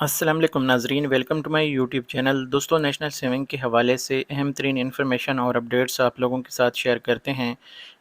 अस्सलाम वालेकुम नाजरीन, welcome to my YouTube channel. दोस्तों, नेशनल सेविंग के हवाले से अहम तरीन इन्फॉर्मेशन और अपडेट्स आप लोगों के साथ शेयर करते हैं।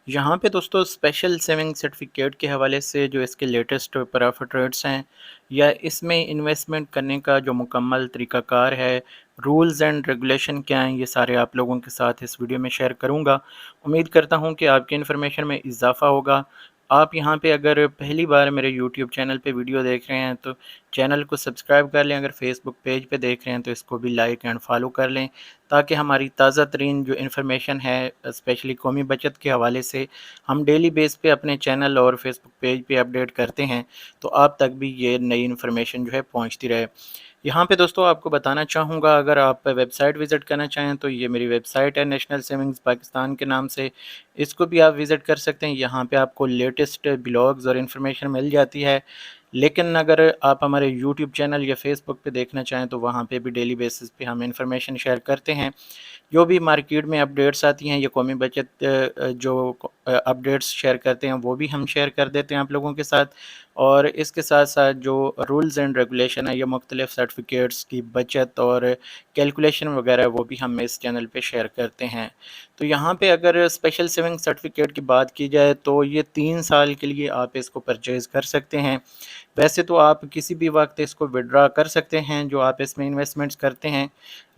यहाँ पे दोस्तों स्पेशल सेविंग सर्टिफिकेट के हवाले से जो इसके लेटेस्ट प्रॉफिट रेट्स हैं या इसमें इन्वेस्टमेंट करने का जो मुकम्मल तरीक़ाकार है, रूल्स एंड रेगुलेशन क्या हैं, ये सारे आप लोगों के साथ इस वीडियो में शेयर करूँगा। उम्मीद करता हूँ कि आपकी इन्फॉर्मेशन में इजाफ़ा होगा। आप यहाँ पे अगर पहली बार मेरे यूट्यूब चैनल पे वीडियो देख रहे हैं तो चैनल को सब्सक्राइब कर लें। अगर फेसबुक पेज पे देख रहे हैं तो इसको भी लाइक एंड फॉलो कर लें, ताकि हमारी ताज़ा तरीन जो इन्फॉर्मेशन है स्पेशली कौमी बचत के हवाले से हम डेली बेस पे अपने चैनल और फेसबुक पेज पे अपडेट करते हैं, तो आप तक भी ये नई इन्फॉर्मेशन जो है पहुंचती रहे। यहाँ पे दोस्तों आपको बताना चाहूँगा, अगर आप वेबसाइट विज़िट करना चाहें तो ये मेरी वेबसाइट है नेशनल सेविंग्स पाकिस्तान के नाम से। इसको भी आप विज़िट कर सकते हैं। यहाँ पे आपको लेटेस्ट ब्लॉग्स और इन्फॉर्मेशन मिल जाती है। लेकिन अगर आप हमारे यूट्यूब चैनल या फेसबुक पे देखना चाहें तो वहाँ पे भी डेली बेसिस पे हम इन्फॉर्मेशन शेयर करते हैं। जो भी मार्केट में अपडेट्स आती हैं या कौमी बचत जो अपडेट्स शेयर करते हैं वो भी हम शेयर कर देते हैं आप लोगों के साथ। और इसके साथ साथ जो रूल्स एंड रेगुलेशन है या मुख्तलिफ सर्टिफिकेट्स की बचत और कैलकुलेशन वगैरह वो भी हम इस चैनल पे शेयर करते हैं। तो यहाँ पे अगर स्पेशल सेविंग सर्टिफिकेट की बात की जाए तो ये 3 साल के लिए आप इसको परचेज़ कर सकते हैं। वैसे तो आप किसी भी वक्त इसको विड्रा कर सकते हैं जो आप इसमें इन्वेस्टमेंट्स करते हैं,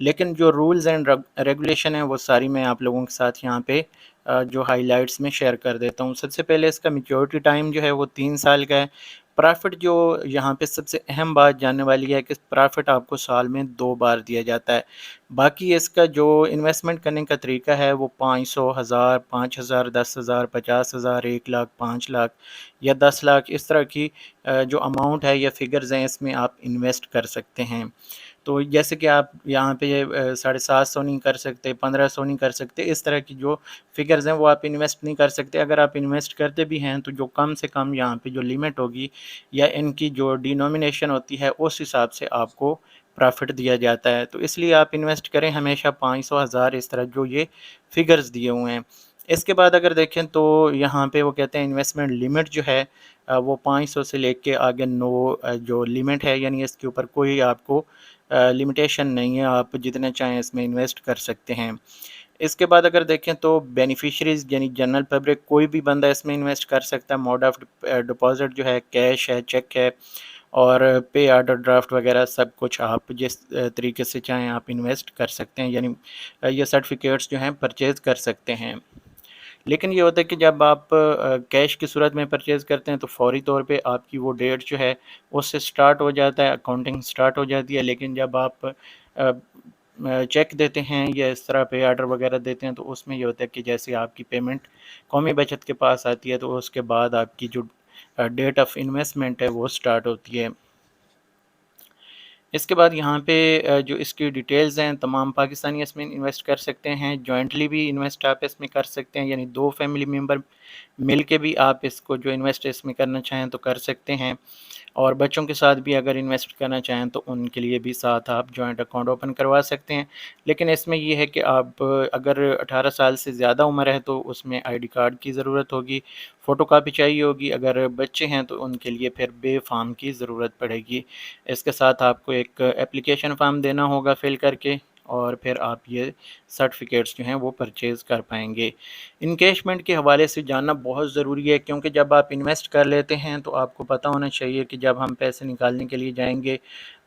लेकिन जो रूल्स एंड रेगुलेशन है वो सारी मैं आप लोगों के साथ यहाँ पे जो हाइलाइट्स में शेयर कर देता हूँ। सबसे पहले इसका मैच्योरिटी टाइम जो है वो 3 साल का है। प्रॉफिट जो यहाँ पे सबसे अहम बात जानने वाली है कि प्रॉफिट आपको साल में 2 बार दिया जाता है। बाकी इसका जो इन्वेस्टमेंट करने का तरीका है वो 500, 1000, 5000, 10,000, 50,000, 1 लाख, 5 लाख या 10 लाख इस तरह की जो अमाउंट है या फिगर्स हैं इसमें आप इन्वेस्ट कर सकते हैं। तो जैसे कि आप यहाँ पे 750 नहीं कर सकते, 1500 नहीं कर सकते, इस तरह की जो फिगर्स हैं वो आप इन्वेस्ट नहीं कर सकते। अगर आप इन्वेस्ट करते भी हैं तो जो कम से कम यहाँ पे जो लिमिट होगी या इनकी जो डिनोमिनेशन होती है उस हिसाब से आपको प्रॉफिट दिया जाता है। तो इसलिए आप इन्वेस्ट करें हमेशा 500, 1000 इस तरह जो ये फिगर्स दिए हुए हैं। इसके बाद अगर देखें तो यहाँ पे वो कहते हैं इन्वेस्टमेंट लिमिट जो है वो 500 से लेके आगे 9 जो लिमिट है, यानी इसके ऊपर कोई आपको लिमिटेशन नहीं है, आप जितने चाहें इसमें इन्वेस्ट कर सकते हैं। इसके बाद अगर देखें तो बेनिफिशरीज़ यानी जनरल पब्लिक कोई भी बंदा इसमें इन्वेस्ट कर सकता है। मोड ऑफ़ डिपॉज़िट जो है कैश है, चेक है और पे ऑर्डर ड्राफ्ट वगैरह सब कुछ आप जिस तरीके से चाहें आप इन्वेस्ट कर सकते हैं, यानी ये सर्टिफिकेट्स जो हैं परचेज़ कर सकते हैं। लेकिन ये होता है कि जब आप कैश की सूरत में परचेज़ करते हैं तो फ़ौरी तौर पे आपकी वो डेट जो है उससे स्टार्ट हो जाता है, अकाउंटिंग स्टार्ट हो जाती है। लेकिन जब आप चेक देते हैं या इस तरह पे ऑर्डर वगैरह देते हैं तो उसमें ये होता है कि जैसे आपकी पेमेंट कौमी बचत के पास आती है तो उसके बाद आपकी जो डेट ऑफ इन्वेस्टमेंट है वो स्टार्ट होती है। इसके बाद यहाँ पे जो इसकी डिटेल्स हैं, तमाम पाकिस्तानी इसमें इन्वेस्ट कर सकते हैं। जॉइंटली भी इन्वेस्ट आप इसमें कर सकते हैं, यानी 2 फैमिली मेम्बर मिल के भी आप इसको जो इन्वेस्ट इसमें करना चाहें तो कर सकते हैं। और बच्चों के साथ भी अगर इन्वेस्ट करना चाहें तो उनके लिए भी साथ आप जॉइंट अकाउंट ओपन करवा सकते हैं। लेकिन इसमें ये है कि आप अगर 18 साल से ज़्यादा उम्र है तो उसमें आईडी कार्ड की ज़रूरत होगी, फ़ोटोकॉपी चाहिए होगी। अगर बच्चे हैं तो उनके लिए फिर बे फ़ार्म की ज़रूरत पड़ेगी। इसके साथ आपको एक एप्लीकेशन फ़ॉर्म देना होगा फ़िल करके, और फिर आप ये सर्टिफ़िकेट्स जो हैं वो परचेज़ कर पाएँगे। इनकैशमेंट के हवाले से जानना बहुत ज़रूरी है, क्योंकि जब आप इन्वेस्ट कर लेते हैं तो आपको पता होना चाहिए कि जब हम पैसे निकालने के लिए जाएंगे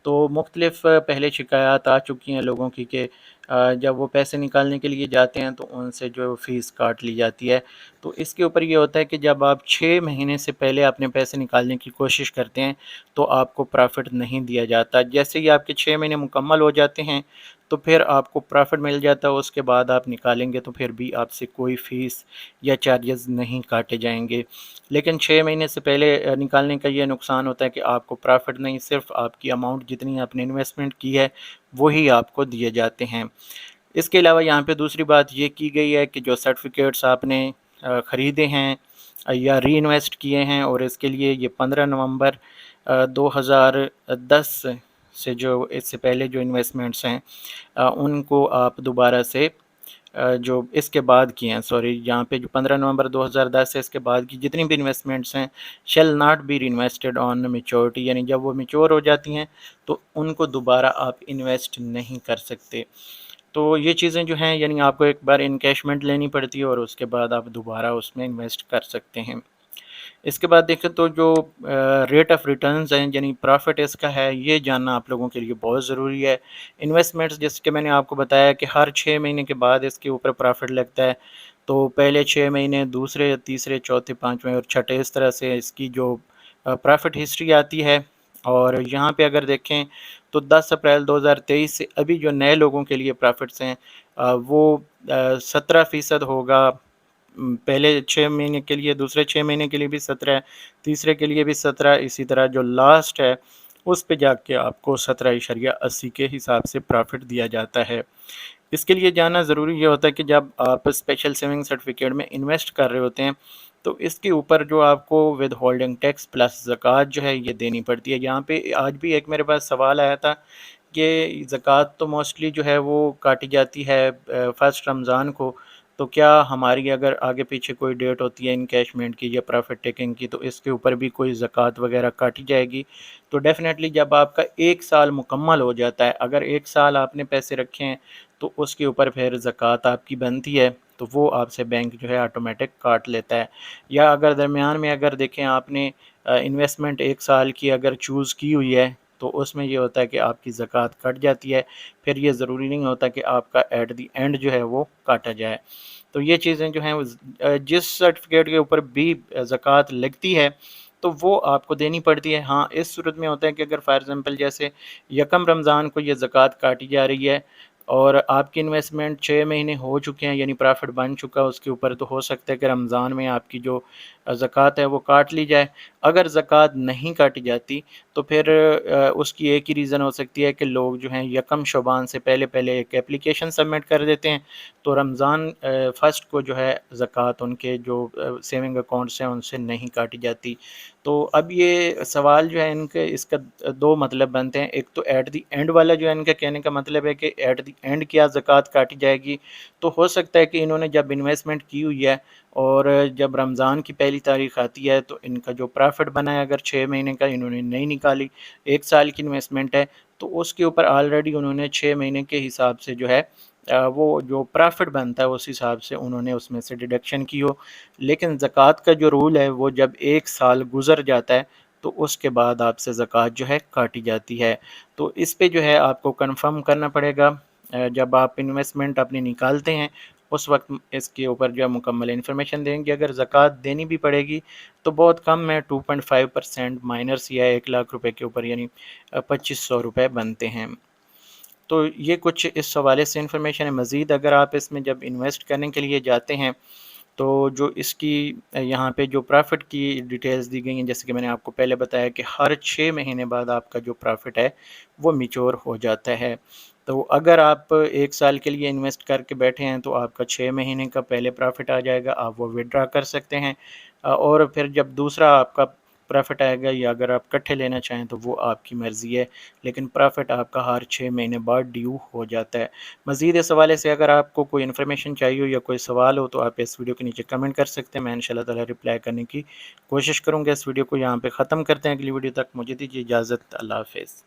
तो मुख्तलिफ़ पहले शिकायत आ चुकी हैं लोगों की कि जब वो पैसे निकालने के लिए जाते हैं तो उनसे जो फ़ीस काट ली जाती है। तो इसके ऊपर ये होता है कि जब आप 6 महीने से पहले अपने पैसे निकालने की कोशिश करते हैं तो आपको प्रॉफ़िट नहीं दिया जाता। जैसे ही आपके 6 महीने मुकम्मल हो जाते हैं तो फिर आपको प्रॉफ़िट मिल जाता है। उसके बाद आप निकालेंगे तो फिर भी आपसे कोई फ़ीस या चार्जेस नहीं काटे जाएंगे। लेकिन 6 महीने से पहले निकालने का ये नुकसान होता है कि आपको प्रॉफ़िट नहीं, सिर्फ आपकी अमाउंट जितनी आपने इन्वेस्टमेंट की है वही आपको दिए जाते हैं। इसके अलावा यहाँ पे दूसरी बात ये की गई है कि जो सर्टिफिकेट्स आपने ख़रीदे हैं या री इन्वेस्ट किए हैं और इसके लिए ये 15 नवंबर 2010 से जो इससे पहले जो इन्वेस्टमेंट्स हैं उनको आप दोबारा से جو اس کے بعد کی ہیں، سوری یہاں پہ جو 15 نومبر 2010 ہے اس کے بعد کی جتنی بھی انویسٹمنٹس ہیں shall not be reinvested on maturity, یعنی جب وہ میچور ہو جاتی ہیں تو ان کو دوبارہ آپ انویسٹ نہیں کر سکتے۔ تو یہ چیزیں جو ہیں یعنی آپ کو ایک بار انکیشمنٹ لینی پڑتی ہے اور اس کے بعد آپ دوبارہ اس میں انویسٹ کر سکتے ہیں۔ اس کے بعد دیکھیں تو جو ریٹ آف ریٹرنز ہیں یعنی پرافٹ اس کا ہے، یہ جاننا آپ لوگوں کے لیے بہت ضروری ہے۔ انویسٹمنٹس جیسے کہ میں نے آپ کو بتایا کہ ہر 6 مہینے کے بعد اس کے اوپر پرافٹ لگتا ہے، تو پہلے 6 مہینے، دوسرے، تیسرے، چوتھے، پانچویں اور چھٹے، اس طرح سے اس کی جو پرافٹ ہسٹری آتی ہے۔ اور یہاں پہ اگر دیکھیں تو 10 اپریل 2023 سے ابھی جو نئے لوگوں کے لیے پرافٹس ہیں وہ 17% ہوگا، پہلے 6 مہینے کے لیے، دوسرے 6 مہینے کے لیے بھی 17 ہے، تیسرے کے لیے بھی 17، اسی طرح جو لاسٹ ہے اس پہ جا کے آپ کو 17.80 کے حساب سے پرافٹ دیا جاتا ہے۔ اس کے لیے جاننا ضروری یہ ہوتا ہے کہ جب آپ اسپیشل سیونگ سرٹیفکیٹ میں انویسٹ کر رہے ہوتے ہیں تو اس کے اوپر جو آپ کو ود ہولڈنگ ٹیکس پلس زکوٰۃ جو ہے یہ دینی پڑتی ہے۔ یہاں پہ آج بھی ایک میرے پاس سوال آیا تھا کہ زکوٰۃ تو موسٹلی جو ہے وہ کاٹی جاتی ہے فرسٹ رمضان کو، تو کیا ہماری اگر آگے پیچھے کوئی ڈیٹ ہوتی ہے انکیشمنٹ کی یا پرافٹ ٹیکنگ کی تو اس کے اوپر بھی کوئی زکوٰۃ وغیرہ کاٹی جائے گی؟ تو ڈیفینیٹلی جب آپ کا 1 سال مکمل ہو جاتا ہے، اگر 1 سال آپ نے پیسے رکھے ہیں تو اس کے اوپر پھر زکوٰۃ آپ کی بنتی ہے، تو وہ آپ سے بینک جو ہے آٹومیٹک کاٹ لیتا ہے۔ یا اگر درمیان میں اگر دیکھیں آپ نے انویسٹمنٹ 1 سال کی اگر چوز کی ہوئی ہے تو اس میں یہ ہوتا ہے کہ آپ کی زکوٰۃ کٹ جاتی ہے، پھر یہ ضروری نہیں ہوتا کہ آپ کا ایٹ دی اینڈ جو ہے وہ کاٹا جائے۔ تو یہ چیزیں جو ہیں جس سرٹیفکیٹ کے اوپر بھی زکوٰۃ لگتی ہے تو وہ آپ کو دینی پڑتی ہے۔ ہاں اس صورت میں ہوتا ہے کہ اگر فار ایگزامپل جیسے 1 رمضان کو یہ زکوٰۃ کاٹی جا رہی ہے اور آپ کی انویسٹمنٹ 6 مہینے ہو چکے ہیں، یعنی پرافٹ بن چکا اس کے اوپر، تو ہو سکتا ہے کہ رمضان میں آپ کی جو زکوٰۃ ہے وہ کاٹ لی جائے۔ اگر زکوٰۃ نہیں کاٹی جاتی تو پھر اس کی ایک ہی ریزن ہو سکتی ہے کہ لوگ جو ہیں 1 شعبان سے پہلے ایک اپلیکیشن سبمٹ کر دیتے ہیں، تو رمضان فرسٹ کو جو ہے زکوٰۃ ان کے جو سیونگ اکاؤنٹس ہیں ان سے نہیں کاٹی جاتی۔ تو اب یہ سوال جو ہے ان کے اس کا 2 مطلب بنتے ہیں۔ ایک تو ایٹ دی اینڈ والا جو ہے ان کا کہنے کا مطلب ہے کہ ایٹ دی اینڈ کیا زکوٰۃ کاٹی جائے گی، تو ہو سکتا ہے کہ انہوں نے جب انویسٹمنٹ کی ہوئی ہے اور جب رمضان کی پہلی تاریخ آتی ہے تو ان کا جو پرافٹ بنا ہے اگر 6 مہینے کا انہوں نے نہیں نکالی، 1 سال کی انویسٹمنٹ ہے تو اس کے اوپر آلریڈی انہوں نے 6 مہینے کے حساب سے جو ہے وہ جو پرافٹ بنتا ہے اس حساب سے انہوں نے اس میں سے ڈیڈکشن کی ہو۔ لیکن زکوٰۃ کا جو رول ہے وہ جب 1 سال گزر جاتا ہے تو اس کے بعد آپ سے زکوٰۃ جو ہے کاٹی جاتی ہے۔ تو اس پہ جو ہے آپ کو کنفرم کرنا پڑے گا جب آپ انویسٹمنٹ اپنی نکالتے ہیں اس وقت اس کے اوپر جو ہے مکمل انفارمیشن دیں گے۔ اگر زکوٰۃ دینی بھی پڑے گی تو بہت کم ہے، 2.5% مائنرس یا 1 لاکھ روپے کے اوپر، یعنی 2500 روپے بنتے ہیں۔ تو یہ کچھ اس حوالے سے انفارمیشن ہے۔ مزید اگر آپ اس میں جب انویسٹ کرنے کے لیے جاتے ہیں تو جو اس کی یہاں پہ جو پرافٹ کی ڈیٹیلز دی گئی ہیں، جیسے کہ میں نے آپ کو پہلے بتایا کہ ہر 6 مہینے بعد آپ کا جو پرافٹ ہے وہ میچور ہو جاتا ہے۔ تو اگر آپ 1 سال کے لیے انویسٹ کر کے بیٹھے ہیں تو آپ کا 6 مہینے کا پہلے پرافٹ آ جائے گا، آپ وہ وڈرا کر سکتے ہیں، اور پھر جب دوسرا آپ کا پرافٹ آئے گا یا اگر آپ کٹھے لینا چاہیں تو وہ آپ کی مرضی ہے، لیکن پرافٹ آپ کا ہر 6 مہینے بعد ڈیو ہو جاتا ہے۔ مزید اس حوالے سے اگر آپ کو کوئی انفارمیشن چاہیے ہو یا کوئی سوال ہو تو آپ اس ویڈیو کے نیچے کمنٹ کر سکتے ہیں، میں انشاءاللہ تعالی رپلائی کرنے کی کوشش کروں گا۔ اس ویڈیو کو یہاں پہ ختم کرتے ہیں، اگلی ویڈیو تک مجھے دیجیے اجازت، اللہ حافظ۔